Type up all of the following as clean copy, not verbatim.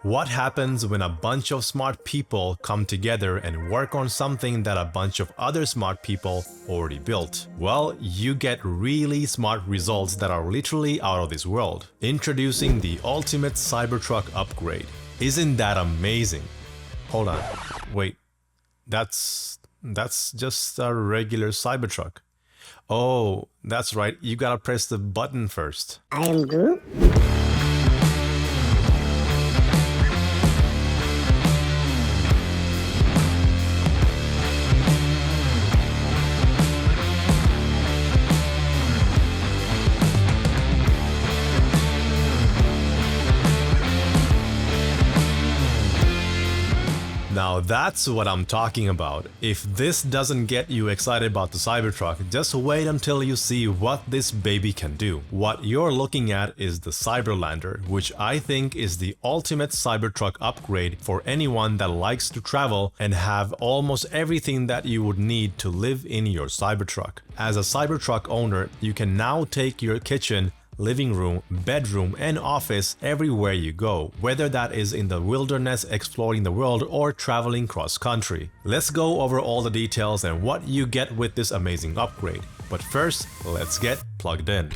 What happens when a bunch of smart people come together and work on something that a bunch of other smart people already built? Well, you get really smart results that are literally out of this world. Introducing the ultimate Cybertruck upgrade. Isn't that amazing? Hold on. Wait. That's just a regular Cybertruck. Oh, that's right. You gotta press the button first. I am Groot. Now that's what I'm talking about. If this doesn't get you excited about the Cybertruck, just wait until you see what this baby can do. What you're looking at is the Cyberlander, which I think is the ultimate Cybertruck upgrade for anyone that likes to travel and have almost everything that you would need to live in your Cybertruck. As a Cybertruck owner, you can now take your kitchen, living room, bedroom, and office everywhere you go, whether that is in the wilderness exploring the world or traveling cross-country. Let's go over all the details and what you get with this amazing upgrade. But first, let's get plugged in.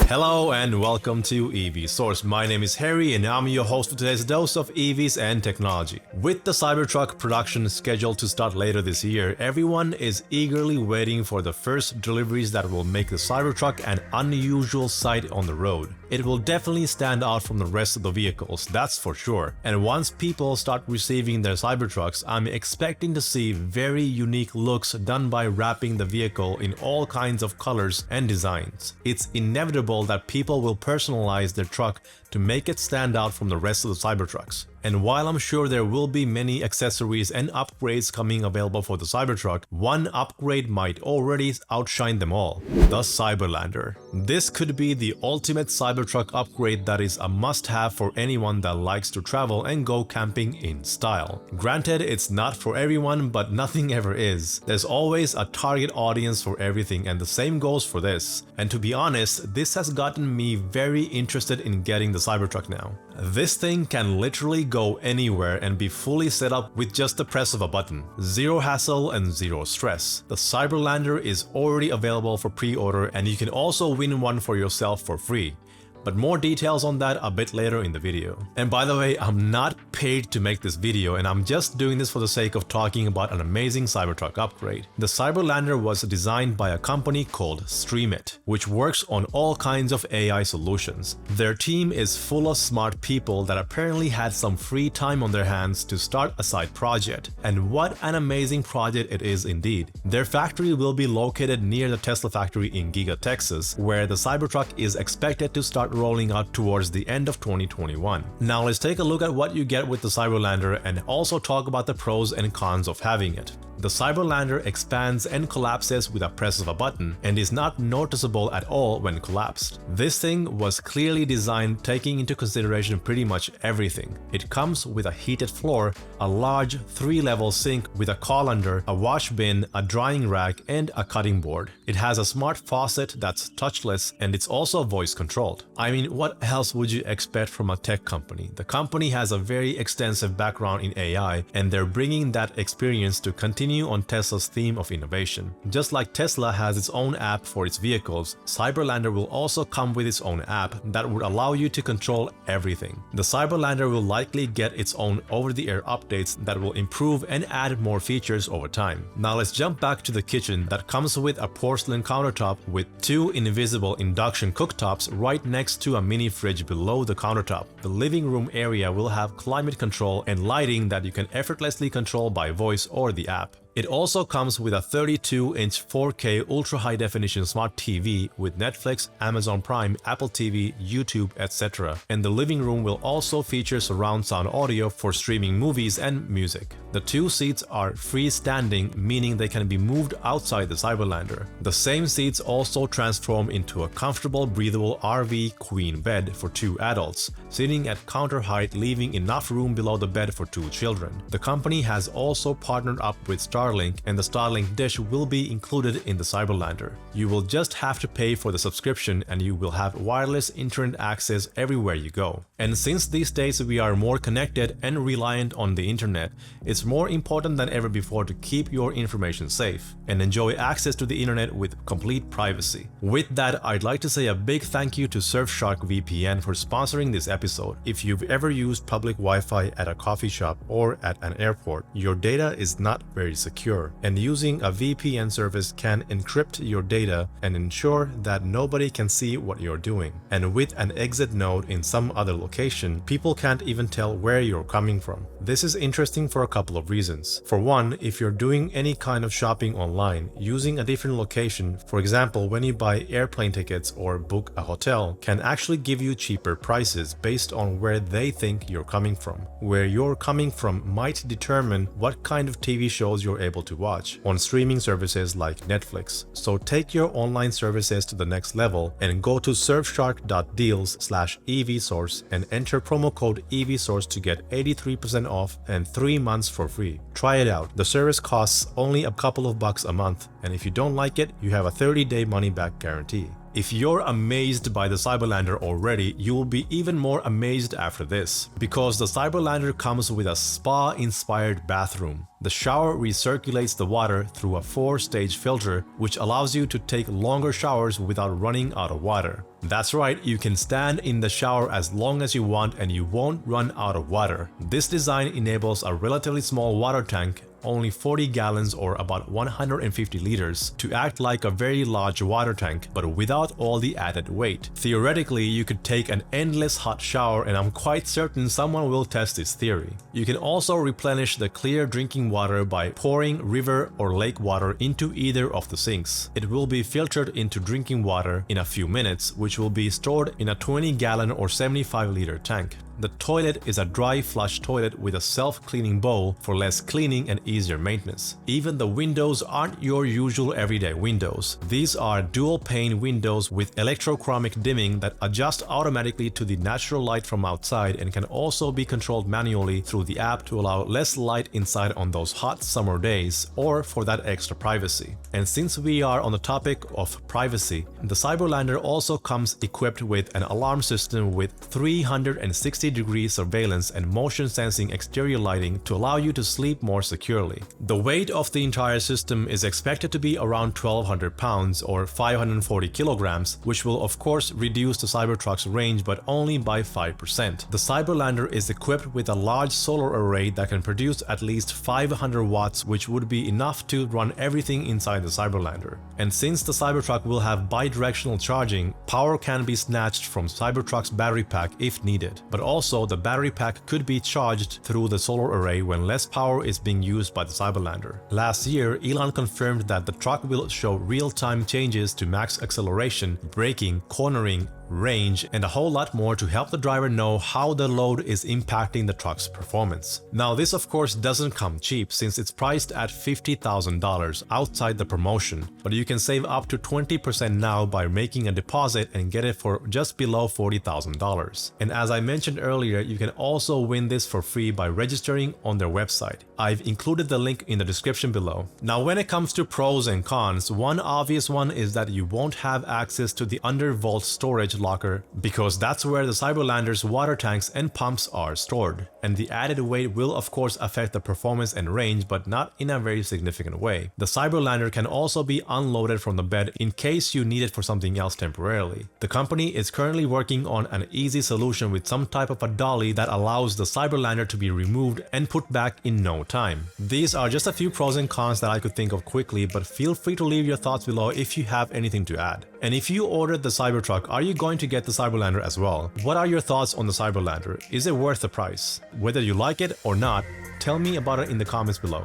Hello and welcome to EV Source. My name is Harry and I'm your host for today's dose of EVs and technology. With the Cybertruck production scheduled to start later this year, everyone is eagerly waiting for the first deliveries that will make the Cybertruck an unusual sight on the road. It will definitely stand out from the rest of the vehicles, that's for sure. And once people start receiving their Cybertrucks, I'm expecting to see very unique looks done by wrapping the vehicle in all kinds of colors and designs. It's inevitable that people will personalize their truck to make it stand out from the rest of the Cybertrucks. And while I'm sure there will be many accessories and upgrades coming available for the Cybertruck, one upgrade might already outshine them all: the Cyberlander. This could be the ultimate Cybertruck upgrade that is a must-have for anyone that likes to travel and go camping in style. Granted, it's not for everyone, but nothing ever is. There's always a target audience for everything, and the same goes for this. And to be honest, this has gotten me very interested in getting the Cybertruck now. This thing can literally go anywhere and be fully set up with just the press of a button. Zero hassle and zero stress. The Cyberlander is already available for pre-order and you can also win one for yourself for free. But more details on that a bit later in the video. And by the way, I'm not paid to make this video and I'm just doing this for the sake of talking about an amazing Cybertruck upgrade. The Cyberlander was designed by a company called StreamIt, which works on all kinds of AI solutions. Their team is full of smart people that apparently had some free time on their hands to start a side project. And what an amazing project it is indeed. Their factory will be located near the Tesla factory in Giga, Texas, where the Cybertruck is expected to start rolling out towards the end of 2021. Now let's take a look at what you get with the Cyberlander and also talk about the pros and cons of having it. The Cyberlander expands and collapses with a press of a button and is not noticeable at all when collapsed. This thing was clearly designed taking into consideration pretty much everything. It comes with a heated floor, a large 3-level sink with a colander, a wash bin, a drying rack, and a cutting board. It has a smart faucet that's touchless and it's also voice controlled. I mean, what else would you expect from a tech company? The company has a very extensive background in AI and they're bringing that experience to continue on Tesla's theme of innovation. Just like Tesla has its own app for its vehicles, Cyberlander will also come with its own app that would allow you to control everything. The Cyberlander will likely get its own over-the-air updates that will improve and add more features over time. Now let's jump back to the kitchen that comes with a porcelain countertop with 2 invisible induction cooktops right next to a mini fridge below the countertop. The living room area will have climate control and lighting that you can effortlessly control by voice or the app. It also comes with a 32-inch 4K ultra high definition smart TV with Netflix, Amazon Prime, Apple TV, YouTube, etc. And the living room will also feature surround sound audio for streaming movies and music. The two seats are freestanding, meaning they can be moved outside the Cyberlander. The same seats also transform into a comfortable, breathable RV queen bed for 2 adults, sitting at counter height, leaving enough room below the bed for 2 children. The company has also partnered up with Starlink, and the Starlink dish will be included in the Cyberlander. You will just have to pay for the subscription and you will have wireless internet access everywhere you go. And since these days we are more connected and reliant on the internet, it's more important than ever before to keep your information safe and enjoy access to the internet with complete privacy. With that, I'd like to say a big thank you to Surfshark VPN for sponsoring this episode. If you've ever used public Wi-Fi at a coffee shop or at an airport, your data is not very secure, and using a VPN service can encrypt your data and ensure that nobody can see what you're doing. And with an exit node in some other location, people can't even tell where you're coming from. This is interesting for a couple of reasons. For one, if you're doing any kind of shopping online, using a different location, for example when you buy airplane tickets or book a hotel, can actually give you cheaper prices based on where they think you're coming from. Where you're coming from might determine what kind of TV shows you're able to watch on streaming services like Netflix. So take your online services to the next level and go to surfshark.deals/evsource and enter promo code evsource to get 83% off and 3 months for free. Try it out. The service costs only a couple of bucks a month, and if you don't like it, you have a 30-day money-back guarantee. If you're amazed by the Cyberlander already, you will be even more amazed after this, because the Cyberlander comes with a spa-inspired bathroom. The shower recirculates the water through a 4-stage filter, which allows you to take longer showers without running out of water. That's right, you can stand in the shower as long as you want and you won't run out of water. This design enables a relatively small water tank, only 40 gallons or about 150 liters, to act like a very large water tank, but without all the added weight. Theoretically, you could take an endless hot shower, and I'm quite certain someone will test this theory. You can also replenish the clear drinking water by pouring river or lake water into either of the sinks. It will be filtered into drinking water in a few minutes, which will be stored in a 20-gallon or 75-liter tank. The toilet is a dry flush toilet with a self-cleaning bowl for less cleaning and easier maintenance. Even the windows aren't your usual everyday windows. These are dual-pane windows with electrochromic dimming that adjust automatically to the natural light from outside and can also be controlled manually through the app to allow less light inside on those hot summer days or for that extra privacy. And since we are on the topic of privacy, the Cyberlander also comes equipped with an alarm system with 360-degree surveillance and motion sensing exterior lighting to allow you to sleep more securely. The weight of the entire system is expected to be around 1,200 pounds or 540 kilograms, which will of course reduce the Cybertruck's range but only by 5%. The Cyberlander is equipped with a large solar array that can produce at least 500 watts, which would be enough to run everything inside the Cyberlander. And since the Cybertruck will have bi-directional charging, power can be snatched from Cybertruck's battery pack if needed. But also, the battery pack could be charged through the solar array when less power is being used by the Cyberlander. Last year, Elon confirmed that the truck will show real-time changes to max acceleration, braking, cornering, range, and a whole lot more to help the driver know how the load is impacting the truck's performance. Now, this of course doesn't come cheap since it's priced at $50,000 outside the promotion, but you can save up to 20% now by making a deposit and get it for just below $40,000. And as I mentioned earlier, you can also win this for free by registering on their website. I've included the link in the description below. Now, when it comes to pros and cons, one obvious one is that you won't have access to the undervault storage locker, because that's where the Cyberlander's water tanks and pumps are stored. And the added weight will of course affect the performance and range, but not in a very significant way. The Cyberlander can also be unloaded from the bed in case you need it for something else temporarily. The company is currently working on an easy solution with some type of a dolly that allows the Cyberlander to be removed and put back in no time. These are just a few pros and cons that I could think of quickly, but feel free to leave your thoughts below if you have anything to add. And if you ordered the Cybertruck, are you going to get the Cyberlander as well? What are your thoughts on the Cyberlander? Is it worth the price? Whether you like it or not, tell me about it in the comments below.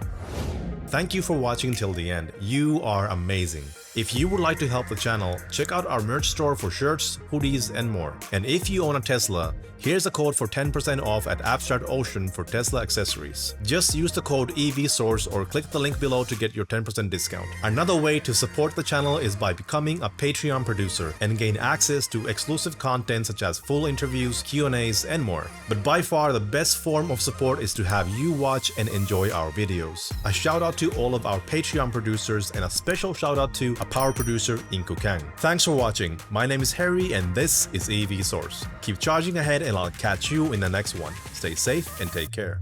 Thank you for watching till the end. You are amazing. If you would like to help the channel, check out our merch store for shirts, hoodies, and more. And if you own a Tesla, here's a code for 10% off at Abstract Ocean for Tesla accessories. Just use the code EVSource or click the link below to get your 10% discount. Another way to support the channel is by becoming a Patreon producer and gain access to exclusive content such as full interviews, Q&As, and more. But by far the best form of support is to have you watch and enjoy our videos. A shout out to all of our Patreon producers and a special shout out to a power producer Inku Kang. Thanks for watching. My name is Harry and this is EV Source. Keep charging ahead and I'll catch you in the next one. Stay safe and take care.